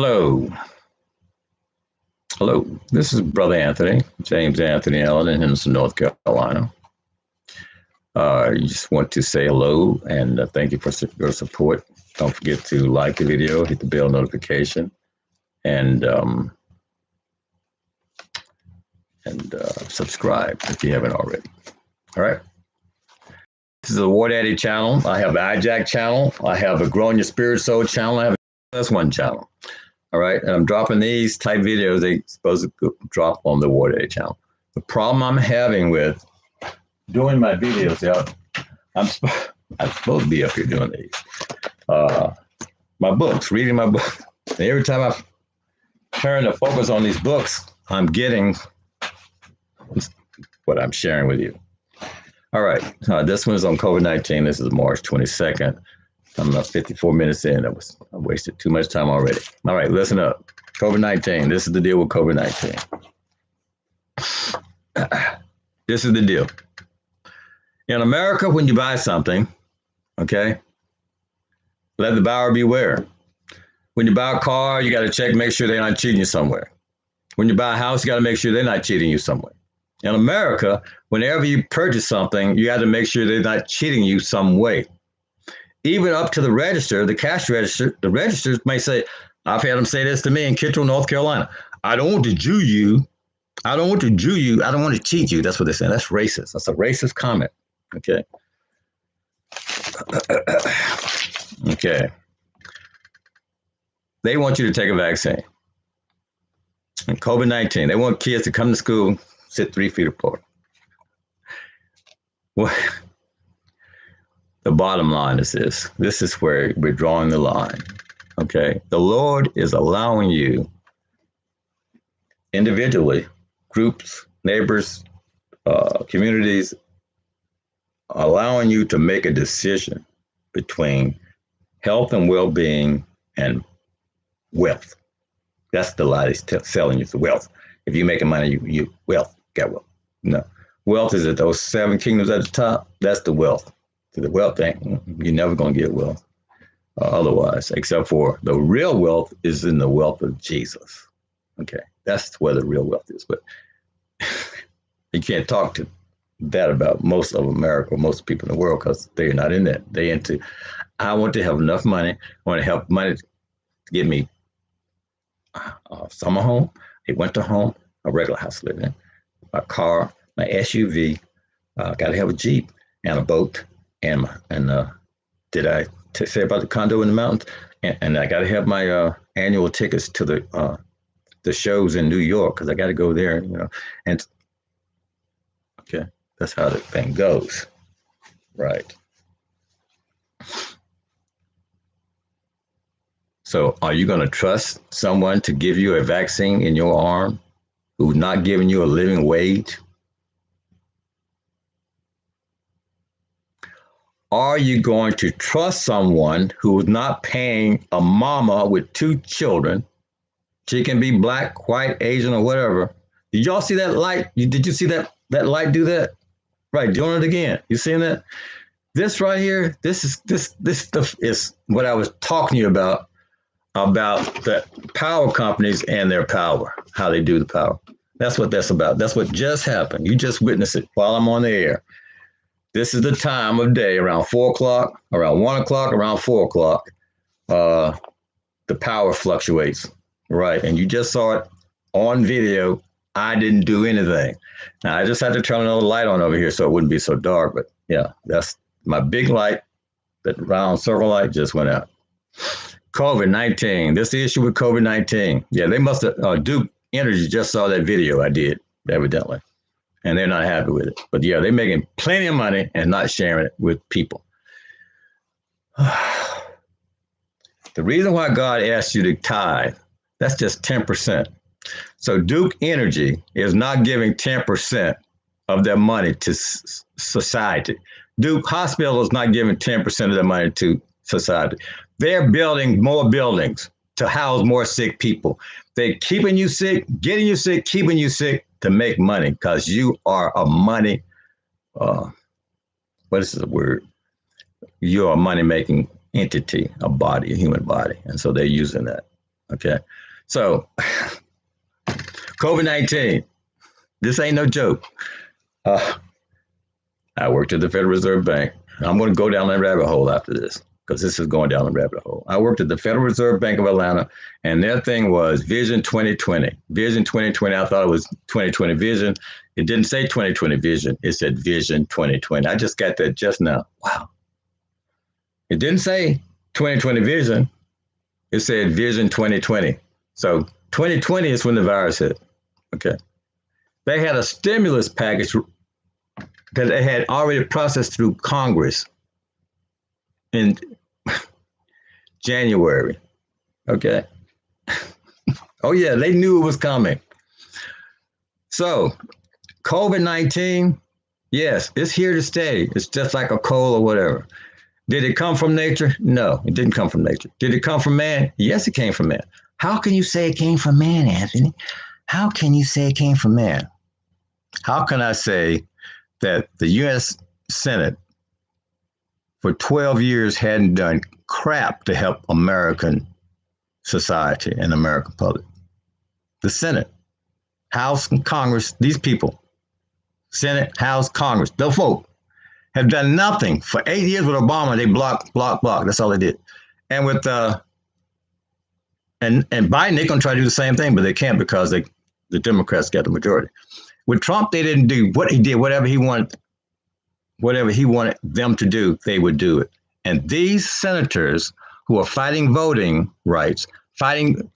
Hello. Hello. This is Brother Anthony, James Anthony Allen in Henderson, North Carolina. I just want to say hello and thank you for your support. Don't forget to like the video, hit the bell notification, and subscribe if you haven't already. All right. This is a War Daddy channel. I have the iJack channel. I have a Growing Your Spirit Soul channel. I have a S1 channel. All right. And I'm dropping these type videos. They supposed to drop on the War Daddy channel. The problem I'm having with doing my videos out, I'm supposed to be up here doing these. My books, reading my book. And every time I turn the focus on these books, I'm getting what I'm sharing with you. All right. This one is on COVID-19. This is March 22nd. I'm not 54 minutes in. I wasted too much time already. All right, listen up. COVID-19. This is the deal with COVID-19. This is the deal. In America, when you buy something, okay, let the buyer beware. When you buy a car, you got to check, make sure they're not cheating you somewhere. When you buy a house, you got to make sure they're not cheating you somewhere. In America, whenever you purchase something, you got to make sure they're not cheating you some way. Even up to the register, the cash register, the registers may say, I've had them say this to me in Kittrell, North Carolina. I don't want to Jew you. I don't want to Jew you. I don't want to cheat you. That's what they're saying. That's racist. That's a racist comment. Okay. Okay. They want you to take a vaccine. And COVID-19, they want kids to come to school, sit 3 feet apart. Well, the bottom line is this. This is where we're drawing the line. Okay. The Lord is allowing you individually, groups, neighbors, communities, allowing you to make a decision between health and well-being and wealth. That's the lie he's selling you, the wealth. If you're making money, you wealth, get wealth. No. Wealth is at those 7 kingdoms at the top. That's the wealth. The wealth ain't, you're never going to get wealth otherwise, except for the real wealth is in the wealth of Jesus. Okay. That's where the real wealth is. But you can't talk to that about most of America, most people in the world, because they're not in that. They're into, I want to have enough money. I want to have money to get me a summer home, a winter home, a regular house to live in, a car, my SUV, got to have a Jeep and a boat. And did I say about the condo in the mountains? And I got to have my annual tickets to the shows in New York because I got to go there, you know. And okay, that's how the thing goes, right? So, are you going to trust someone to give you a vaccine in your arm who's not giving you a living wage? Are you going to trust someone who is not paying a mama with 2 children? She can be black, white, Asian, or whatever. Did y'all see that light? Did you see that light do that? Right, doing it again. You seeing that? This right here, this stuff is what I was talking to you about the power companies and their power, how they do the power. That's what that's about. That's what just happened. You just witnessed it while I'm on the air. This is the time of day around 4 o'clock, around 1 o'clock, around 4 o'clock. The power fluctuates, right? And you just saw it on video. I didn't do anything. Now, I just had to turn another light on over here so it wouldn't be so dark. But yeah, that's my big light. That round circle light just went out. COVID-19. This is the issue with COVID-19. Yeah, they must have, Duke Energy just saw that video I did, evidently. And they're not happy with it. But yeah, they're making plenty of money and not sharing it with people. The reason why God asked you to tithe, that's just 10%. So Duke Energy is not giving 10% of their money to society. Duke Hospital is not giving 10% of their money to society. They're building more buildings to house more sick people. They're keeping you sick, getting you sick, keeping you sick to make money because you are a money, what is the word? You're a money-making entity, a body, a human body. And so they're using that. Okay. So COVID-19, this ain't no joke. Uh, I worked at the Federal Reserve Bank. I'm going to go down that rabbit hole after this because this is going down the rabbit hole. I worked at the Federal Reserve Bank of Atlanta, and their thing was Vision 2020. Vision 2020, I thought it was 2020 Vision. It didn't say 2020 Vision. It said Vision 2020. I just got that just now. Wow. It didn't say 2020 Vision. It said Vision 2020. So 2020 is when the virus hit. Okay. They had a stimulus package that they had already processed through Congress in January. Okay. Oh, yeah, they knew it was coming. So, COVID-19, yes, it's here to stay. It's just like a cold or whatever. Did it come from nature? No, it didn't come from nature. Did it come from man? Yes, it came from man. How can you say it came from man, Anthony? How can you say it came from man? How can I say that the U.S. Senate for 12 years hadn't done crap to help American society and American public? The Senate, House, and Congress, these people, Senate, House, Congress, the folk have done nothing. For 8 years with Obama, they block. That's all they did. And with and Biden, they're going to try to do the same thing, but they can't because the Democrats got the majority. With Trump, they didn't do what he did. Whatever he wanted them to do, they would do it. And these senators who are fighting voting rights, fighting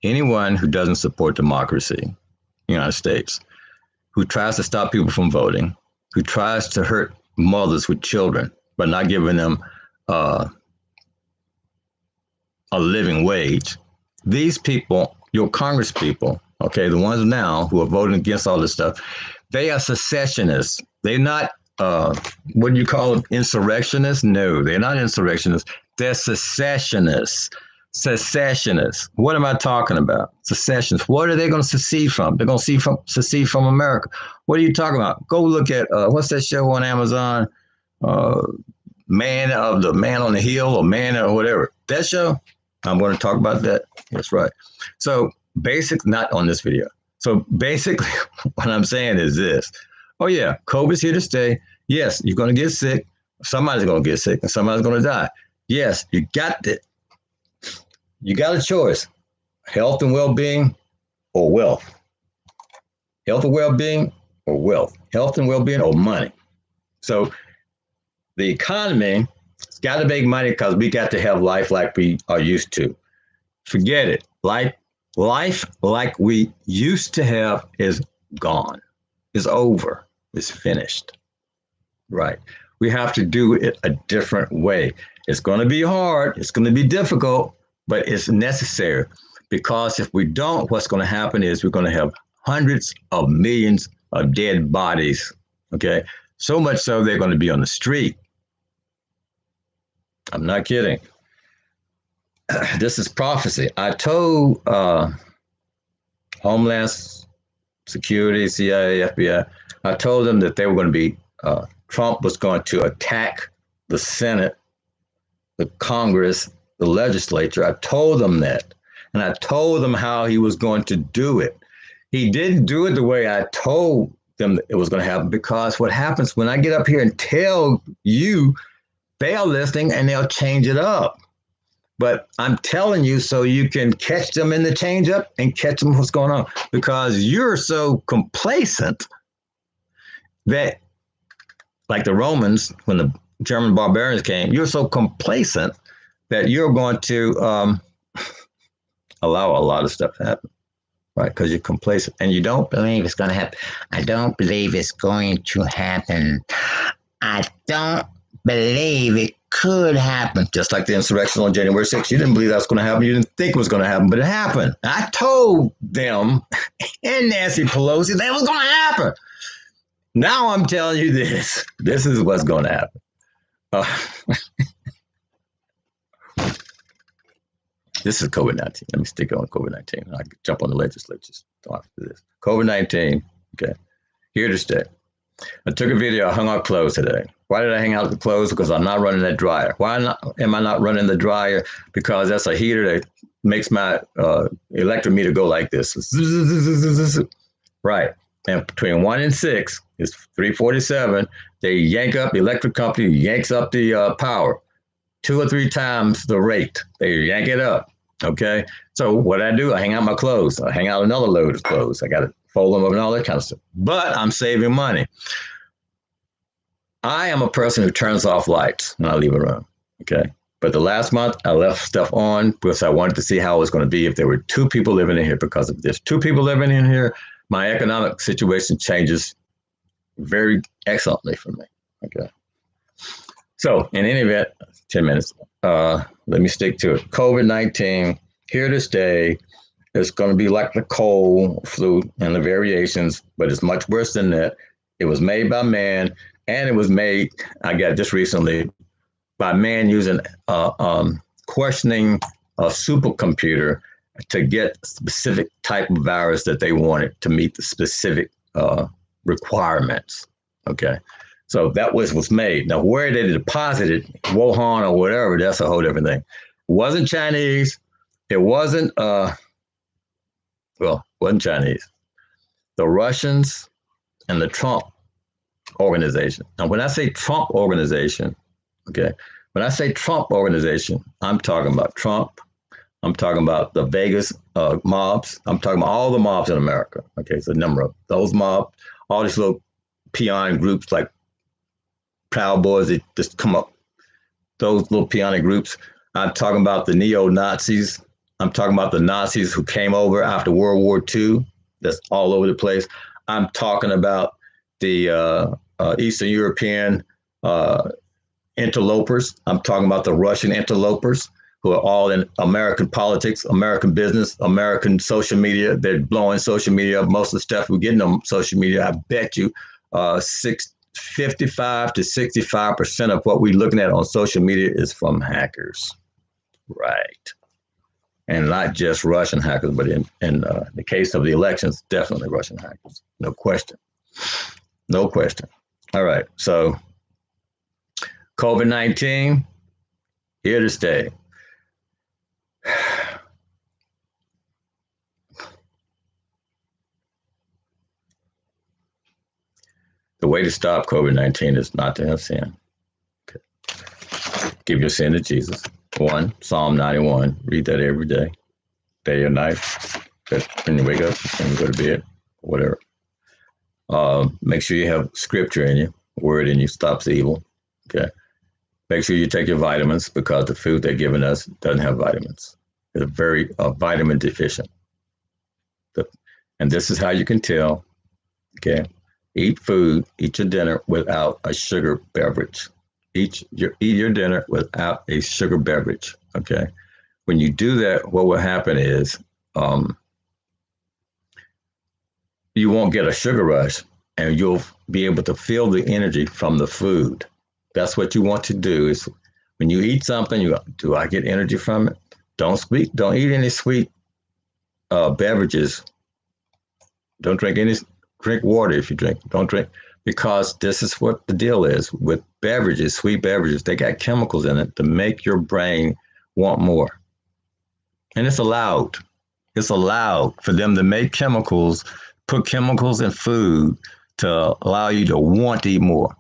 anyone who doesn't support democracy in the United States, who tries to stop people from voting, who tries to hurt mothers with children by not giving them a living wage. These people, your Congress people, okay, the ones now who are voting against all this stuff, they are secessionists. They're not, what do you call them, insurrectionists? No, they're not insurrectionists. They're secessionists. Secessionists. What am I talking about? Secessionists. What are they going to secede from? They're going to secede from America. What are you talking about? Go look at, what's that show on Amazon? Man on the Hill or Man or whatever. That show, I'm going to talk about that. That's right. So not on this video. So basically what I'm saying is this. Oh yeah, COVID's here to stay. Yes, you're going to get sick. Somebody's going to get sick and somebody's going to die. Yes, you got it. You got a choice, health and well-being or wealth. Health and well-being or wealth. Health and well-being or money. So the economy has got to make money because we got to have life like we are used to. Forget it. Life like we used to have is gone. It's over. It's finished. Right. We have to do it a different way. It's going to be hard. It's going to be difficult, but it's necessary because if we don't, what's going to happen is we're going to have hundreds of millions of dead bodies. Okay. So much so they're going to be on the street. I'm not kidding. This is prophecy. I told Homeland Security, CIA, FBI, I told them that they were going to be, Trump was going to attack the Senate, the Congress, the legislature. I told them that. And I told them how he was going to do it. He didn't do it the way I told them it was going to happen, because what happens when I get up here and tell you, they are listening and they'll change it up. But I'm telling you so you can catch them in the change up and catch them what's going on, because you're so complacent that, like the Romans, when the German barbarians came, you're so complacent that you're going to allow a lot of stuff to happen, right? Because you're complacent and you don't believe it's going to happen. I don't believe it's going to happen. I don't believe it could happen. Just like the insurrection on January 6th. You didn't believe that was going to happen. You didn't think it was going to happen, but it happened. I told them and Nancy Pelosi that it was going to happen. Now I'm telling you this. This is what's going to happen. This is COVID-19. Let me stick on COVID-19. I can jump on the legislatures after this. COVID-19, okay, here to stay. I took a video. I hung out clothes today. Why did I hang out the clothes? Because I'm not running that dryer. Why am I not running the dryer? Because that's a heater that makes my electric meter go like this. Right. And between 1 and 6 is 347. They yank up, the electric company yanks up the power 2 or 3 times the rate. They yank it up. Okay. So what I do, I hang out my clothes. I hang out another load of clothes. I got to fold them up and all that kind of stuff. But I'm saving money. I am a person who turns off lights when I leave a room. Okay. But the last month, I left stuff on because I wanted to see how it was going to be if there were 2 people living in here. Because if there's 2 people living in here, my economic situation changes very excellently for me. Okay. So, in any event, 10 minutes. Let me stick to it. COVID-19, here to stay. It's going to be like the cold, flu, and the variations, but it's much worse than that. It was made by man, and it was made, I got just recently, by man using questioning a supercomputer to get a specific type of virus that they wanted to meet the specific requirements. Okay. So that was made. Now, where they deposited, Wuhan or whatever, that's a whole different thing. It wasn't Chinese. It wasn't, wasn't Chinese. The Russians and the Trump organization. Now, when I say Trump organization, okay, when I say Trump organization, I'm talking about Trump. I'm talking about the Vegas mobs. I'm talking about all the mobs in America. Okay, so a number of those mobs, all these little peon groups like Proud Boys that just come up, those little peonic groups. I'm talking about the neo-Nazis. I'm talking about the Nazis who came over after World War II. That's all over the place. I'm talking about the Eastern European interlopers. I'm talking about the Russian interlopers who are all in American politics, American business, American social media. They're blowing social media up. Most of the stuff we're getting on social media, I bet you 55 to 65% of what we're looking at on social media is from hackers. Right. And not just Russian hackers, but in the case of the elections, definitely Russian hackers. No question. No question. All right. So COVID-19, here to stay. The way to stop COVID-19 is not to have sin. Okay. Give your sin to Jesus. 1, Psalm 91. Read that every day or night. When you wake up, when you go to bed, whatever. Make sure you have scripture in you, word in you stops evil. Okay. Make sure you take your vitamins because the food they're giving us doesn't have vitamins. It's very vitamin deficient. And this is how you can tell. Okay. Eat your dinner without a sugar beverage. Eat your dinner without a sugar beverage. Okay. When you do that, what will happen is you won't get a sugar rush and you'll be able to feel the energy from the food. That's what you want to do is when you eat something, you go, do I get energy from it? Don't eat any sweet beverages. Don't drink water if you drink. Don't drink because this is what the deal is with beverages, sweet beverages. They got chemicals in it to make your brain want more. And it's allowed. It's allowed for them to make chemicals, put chemicals in food to allow you to want to eat more.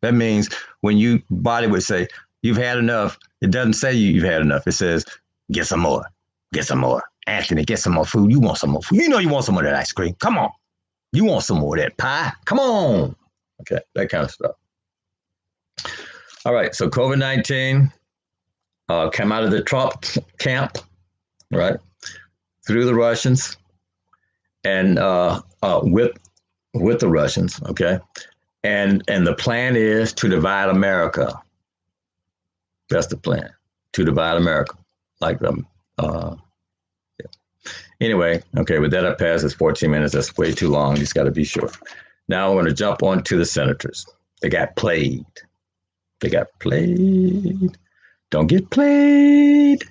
That means when your body would say, you've had enough, it doesn't say you've had enough. It says, get some more, get some more. Anthony, get some more food. You want some more food. You know you want some more of that ice cream. Come on. You want some more of that pie. Come on. Okay, that kind of stuff. All right, so COVID-19 came out of the Trump camp, right, through the Russians and with the Russians, okay? And the plan is to divide America. That's the plan, to divide America. Like yeah. Anyway, okay, with that I pass. It's 14 minutes. That's way too long. It's got to be short. Now I'm going to jump on to the senators. They got played. They got played. Don't get played.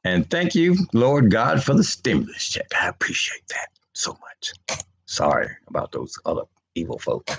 And thank you, Lord God, for the stimulus check. I appreciate that so much. Sorry about those other evil folks.